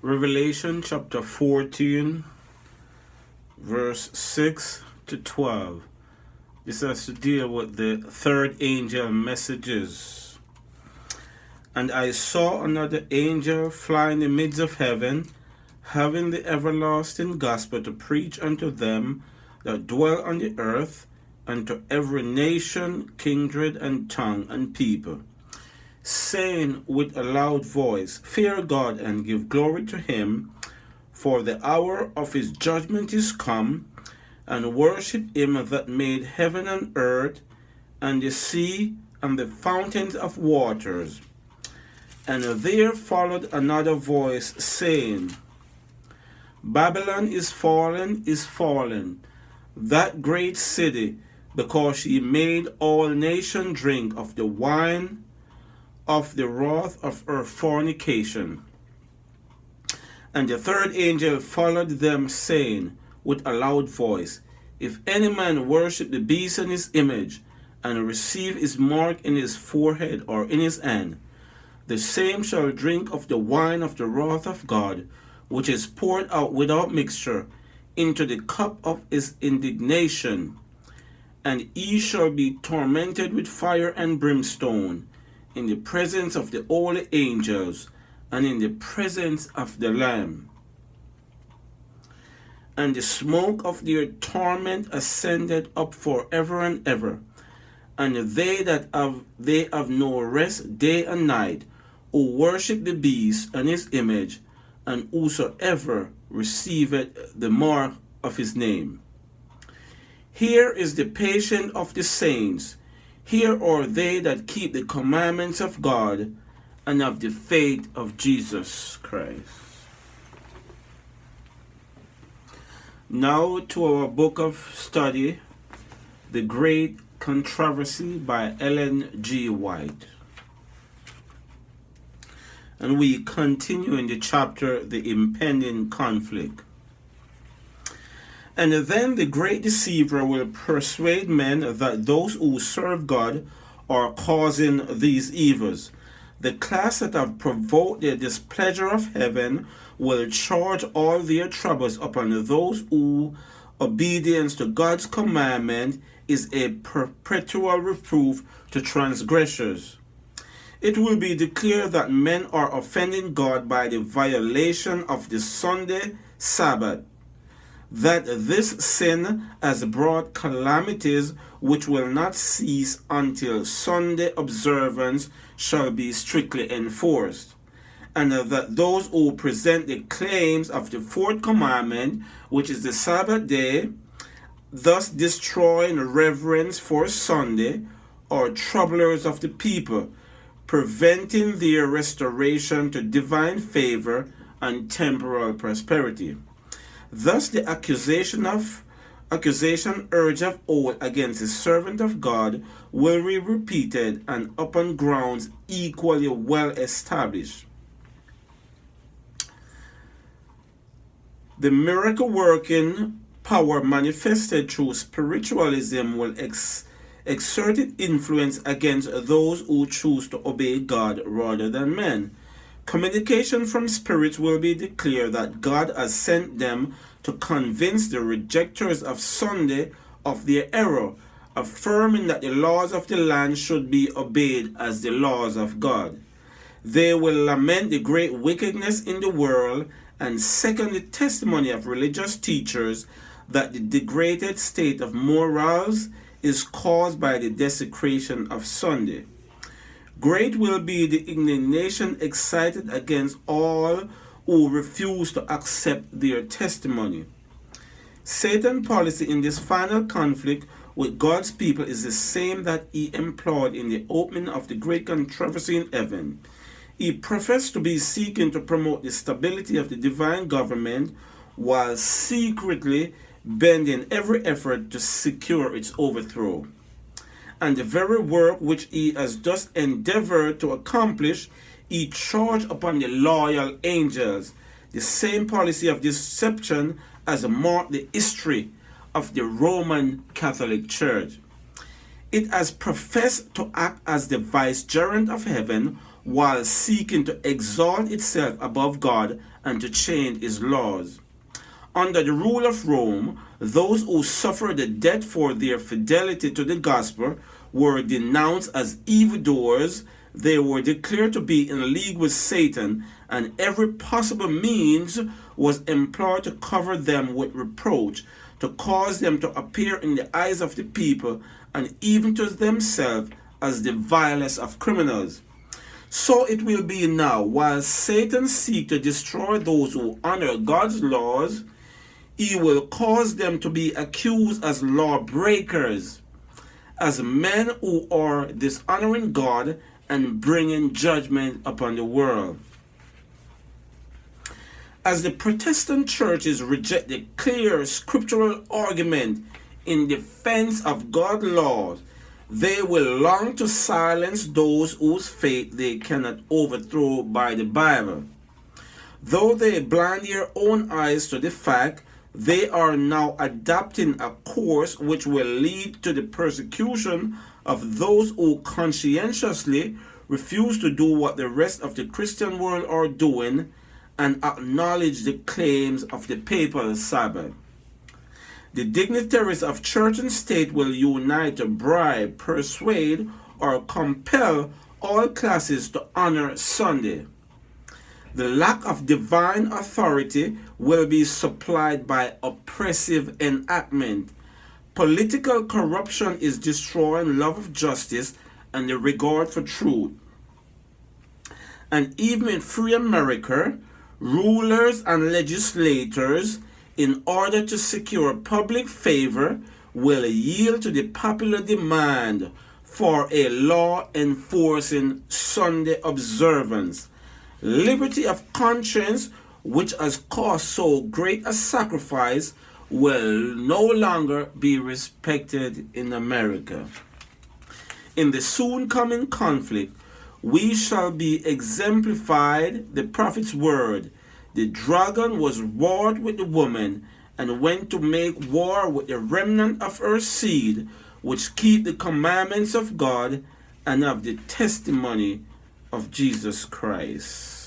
Revelation chapter 14, verse 6 to 12. This has to deal with the third angel messages. And I saw another angel fly in the midst of heaven, having the everlasting gospel to preach unto them that dwell on the earth, and to every nation, kindred, and tongue, and people, saying with a loud voice, Fear God and give glory to him, for the hour of his judgment is come, and worship him that made heaven and earth, and the sea, and the fountains of waters. And there followed another voice, saying, Babylon is fallen, that great city, because she made all nations drink of the wine of the wrath of her fornication. And the third angel followed them, saying with a loud voice, If any man worship the beast and his image, and receive his mark in his forehead or in his hand, the same shall drink of the wine of the wrath of God, which is poured out without mixture into the cup of his indignation. And he shall be tormented with fire and brimstone, in the presence of the holy angels, and in the presence of the Lamb. And the smoke of their torment ascended up forever and ever. And they have no rest day and night, who worship the beast and his image, and whosoever receiveth the mark of his name. Here is the patience of the saints. Here are they that keep the commandments of God and of the faith of Jesus Christ. Now to our book of study, The Great Controversy by Ellen G. White. And we continue in the chapter, The Impending Conflict. And then the great deceiver will persuade men that those who serve God are causing these evils. The class that have provoked the displeasure of heaven will charge all their troubles upon those whose obedience to God's commandment is a perpetual reproof to transgressors. It will be declared that men are offending God by the violation of the Sunday Sabbath, that this sin has brought calamities which will not cease until Sunday observance shall be strictly enforced, and that those who present the claims of the fourth commandment, which is the Sabbath day, thus destroying reverence for Sunday, are troublers of the people, preventing their restoration to divine favor and temporal prosperity. Thus the accusation urged of old against the servant of God will be repeated and upon grounds equally well established. The miracle working power manifested through spiritualism will exert its influence against those who choose to obey God rather than men. Communication from spirits will be declared that God has sent them to convince the rejectors of Sunday of their error, affirming that the laws of the land should be obeyed as the laws of God. They will lament the great wickedness in the world and second the testimony of religious teachers that the degraded state of morals is caused by the desecration of Sunday. Great will be the indignation excited against all who refuse to accept their testimony. Satan's policy in this final conflict with God's people is the same that he employed in the opening of the great controversy in heaven. He professed to be seeking to promote the stability of the divine government while secretly bending every effort to secure its overthrow. And the very work which he has thus endeavored to accomplish, he charged upon the loyal angels. The same policy of deception has marked the history of the Roman Catholic Church. It has professed to act as the vicegerent of heaven while seeking to exalt itself above God and to change his laws. Under the rule of Rome, those who suffered the death for their fidelity to the gospel were denounced as evildoers. They were declared to be in league with Satan, and every possible means was employed to cover them with reproach, to cause them to appear in the eyes of the people and even to themselves as the vilest of criminals. So it will be now, while Satan seeks to destroy those who honor God's laws, he will cause them to be accused as lawbreakers, as men who are dishonoring God and bringing judgment upon the world. As the Protestant churches reject the clear scriptural argument in defense of God's laws, they will long to silence those whose faith they cannot overthrow by the Bible. Though they blind their own eyes to the fact, they are now adopting a course which will lead to the persecution of those who conscientiously refuse to do what the rest of the Christian world are doing and acknowledge the claims of the papal Sabbath. The dignitaries of church and state will unite to bribe, persuade, or compel all classes to honor Sunday. The lack of divine authority will be supplied by oppressive enactment. Political corruption is destroying love of justice and the regard for truth. And even in free America, rulers and legislators, in order to secure public favor, will yield to the popular demand for a law enforcing Sunday observance. Liberty of conscience, which has cost so great a sacrifice, will no longer be respected in America. In the soon coming conflict, we shall be exemplified the prophet's word. The dragon was warred with the woman and went to make war with the remnant of her seed, which keep the commandments of God and of the testimony of Jesus Christ.